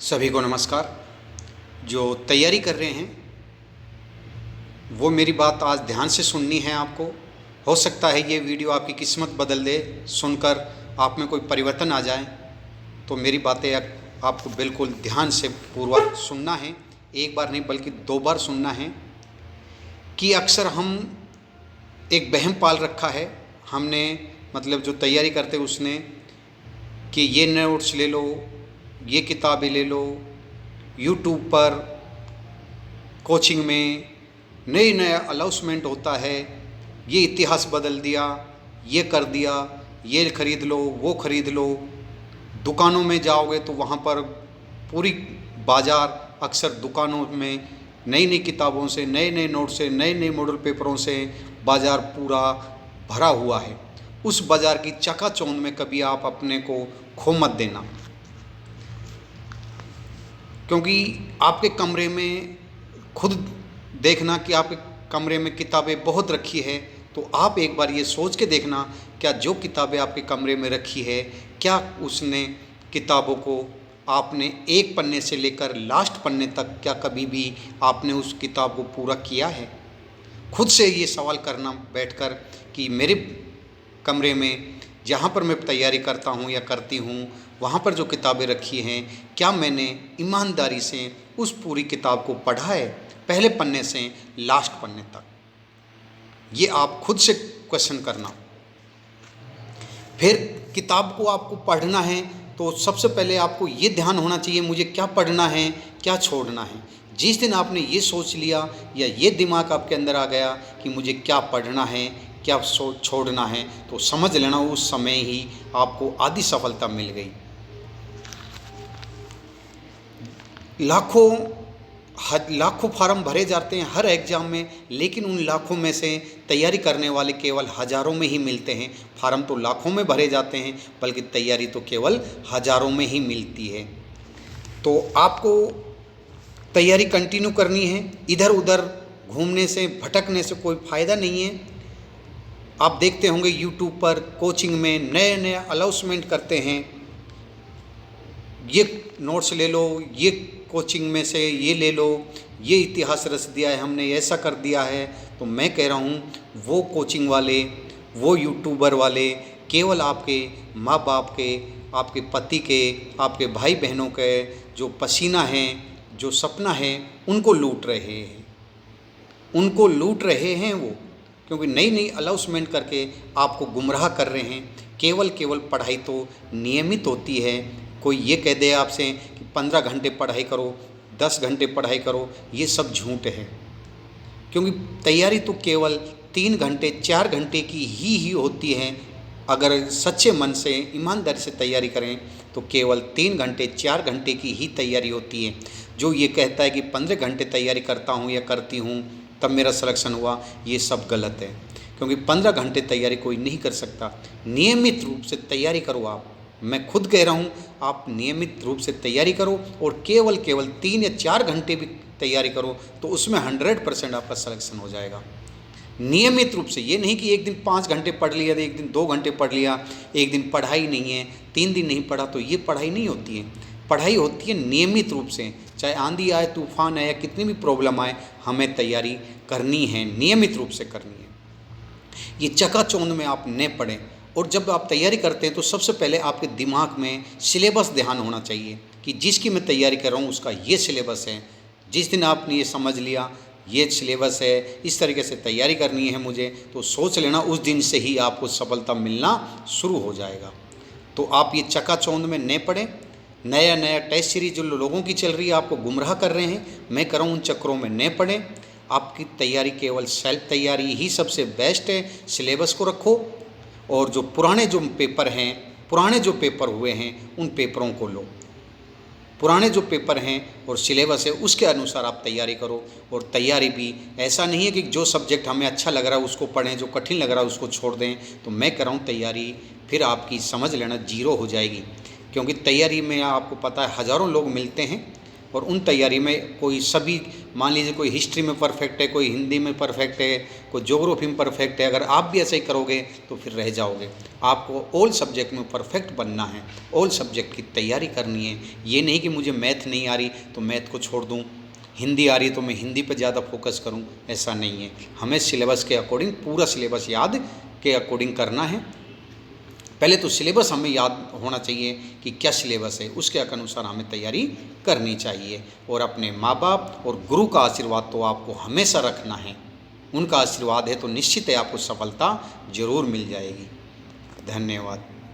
सभी को नमस्कार। जो तैयारी कर रहे हैं वो मेरी बात आज ध्यान से सुननी है आपको। हो सकता है ये वीडियो आपकी किस्मत बदल दे, सुनकर आप में कोई परिवर्तन आ जाए। तो मेरी बातें आपको बिल्कुल ध्यान से पूर्वक सुनना है, एक बार नहीं बल्कि 2 बार सुनना है। कि अक्सर हम एक वहम पाल रखा है हमने, मतलब जो तैयारी करते उसने, कि ये नोट्स ले लो, ये किताबें ले लो, यूट्यूब पर कोचिंग में नए नया अनाउंसमेंट होता है, ये इतिहास बदल दिया, ये कर दिया, ये खरीद लो, वो खरीद लो। दुकानों में जाओगे तो वहाँ पर पूरी बाज़ार, अक्सर दुकानों में नई नई किताबों से, नए नए नोट से, नए नए मॉडल पेपरों से बाज़ार पूरा भरा हुआ है। उस बाज़ार की चकाचौंध में कभी आप अपने को खो मत देना, क्योंकि आपके कमरे में खुद देखना कि आपके कमरे में किताबें बहुत रखी है। तो आप एक बार ये सोच के देखना, क्या जो किताबें आपके कमरे में रखी है, क्या उसने किताबों को आपने एक पन्ने से लेकर लास्ट पन्ने तक क्या कभी भी आपने उस किताब को पूरा किया है? खुद से ये सवाल करना बैठकर कि मेरे कमरे में जहाँ पर मैं तैयारी करता हूँ या करती हूँ, वहाँ पर जो किताबें रखी हैं, क्या मैंने ईमानदारी से उस पूरी किताब को पढ़ा है, पहले पन्ने से लास्ट पन्ने तक? ये आप खुद से क्वेश्चन करना। फिर किताब को आपको पढ़ना है तो सबसे पहले आपको ये ध्यान होना चाहिए, मुझे क्या पढ़ना है, क्या छोड़ना है। जिस दिन आपने ये सोच लिया या ये दिमाग आपके अंदर आ गया कि मुझे क्या पढ़ना है, क्या छोड़ना है, तो समझ लेना उस समय ही आपको आधी सफलता मिल गई। लाखों फार्म भरे जाते हैं हर एग्ज़ाम में, लेकिन उन लाखों में से तैयारी करने वाले केवल हज़ारों में ही मिलते हैं। फार्म तो लाखों में भरे जाते हैं, बल्कि तैयारी तो केवल हज़ारों में ही मिलती है। तो आपको तैयारी कंटिन्यू करनी है। इधर उधर घूमने से, भटकने से कोई फ़ायदा नहीं है। आप देखते होंगे यूट्यूब पर कोचिंग में नए नए अनाउंसमेंट करते हैं, ये नोट्स ले लो, ये कोचिंग में से ये ले लो, ये इतिहास रच दिया है हमने, ऐसा कर दिया है। तो मैं कह रहा हूँ वो कोचिंग वाले, वो यूट्यूबर वाले केवल आपके माँ बाप के, आपके पति के, आपके भाई बहनों के जो पसीना है, जो सपना है, उनको लूट रहे हैं, उनको लूट रहे हैं वो, क्योंकि नई नई अनाउंसमेंट करके आपको गुमराह कर रहे हैं। केवल पढ़ाई तो नियमित होती है। कोई ये कह दे आपसे कि 15 घंटे पढ़ाई करो, 10 घंटे पढ़ाई करो, ये सब झूठ है। क्योंकि तैयारी तो केवल 3 घंटे 4 घंटे की ही होती है। अगर सच्चे मन से, ईमानदारी से तैयारी करें तो केवल 3 घंटे 4 घंटे की ही तैयारी होती है। जो ये कहता है कि 15 घंटे तैयारी करता हूँ या करती हूँ तब मेरा सिलेक्शन हुआ, ये सब गलत है। क्योंकि 15 घंटे तैयारी कोई नहीं कर सकता। नियमित रूप से तैयारी करो आप, मैं खुद कह रहा हूँ, आप नियमित रूप से तैयारी करो और केवल 3 या 4 घंटे भी तैयारी करो तो उसमें 100% आपका सिलेक्शन हो जाएगा। नियमित रूप से, ये नहीं कि एक दिन 5 घंटे पढ़ लिया, एक दिन 2 घंटे पढ़ लिया, एक दिन पढ़ाई नहीं है, 3 दिन नहीं पढ़ा, तो ये पढ़ाई नहीं होती है। पढ़ाई होती है नियमित रूप से, चाहे आंधी आए, तूफान आए या कितनी भी प्रॉब्लम आए, हमें तैयारी करनी है, नियमित रूप से करनी है। ये चकाचौंध में आप न पढ़ें। और जब आप तैयारी करते हैं तो सबसे पहले आपके दिमाग में सिलेबस ध्यान होना चाहिए कि जिसकी मैं तैयारी कर रहा हूँ उसका ये सिलेबस है। जिस दिन आपने ये समझ लिया ये सिलेबस है, इस तरीके से तैयारी करनी है मुझे, तो सोच लेना उस दिन से ही आपको सफलता मिलना शुरू हो जाएगा। तो आप ये चकाचौंध में न पढ़ें। नया नया टेस्ट सीरीज जो लोगों की चल रही है आपको गुमराह कर रहे हैं, मैं कर रहा हूँ, उन चक्रों में न पढ़ें। आपकी तैयारी केवल सेल्फ तैयारी ही सबसे बेस्ट है। सिलेबस को रखो और जो पुराने जो पेपर हैं, पुराने जो पेपर हुए हैं, उन पेपरों को लो। पुराने जो पेपर हैं और सिलेबस है उसके अनुसार आप तैयारी करो। और तैयारी भी ऐसा नहीं है कि जो सब्जेक्ट हमें अच्छा लग रहा है उसको पढ़ें, जो कठिन लग रहा है उसको छोड़ दें। तो मैं कर रहा हूँ तैयारी, फिर आपकी समझ लेना 0 हो जाएगी। क्योंकि तैयारी में आपको पता है हज़ारों लोग मिलते हैं, और उन तैयारी में कोई सभी, मान लीजिए कोई हिस्ट्री में परफेक्ट है, कोई हिंदी में परफेक्ट है, कोई ज्योग्राफी में परफेक्ट है, अगर आप भी ऐसे ही करोगे तो फिर रह जाओगे। आपको ऑल सब्जेक्ट में परफेक्ट बनना है, ऑल सब्जेक्ट की तैयारी करनी है। ये नहीं कि मुझे मैथ नहीं आ रही तो मैथ को छोड़ दूँ, हिंदी आ रही है तो मैं हिंदी पर ज़्यादा फोकस करूं, ऐसा नहीं है। हमें सिलेबस के अकॉर्डिंग पूरा सिलेबस याद के अकॉर्डिंग करना है। पहले तो सिलेबस हमें याद होना चाहिए कि क्या सिलेबस है, उसके अनुसार हमें तैयारी करनी चाहिए। और अपने माँ बाप और गुरु का आशीर्वाद तो आपको हमेशा रखना है। उनका आशीर्वाद है तो निश्चित है आपको सफलता जरूर मिल जाएगी। धन्यवाद।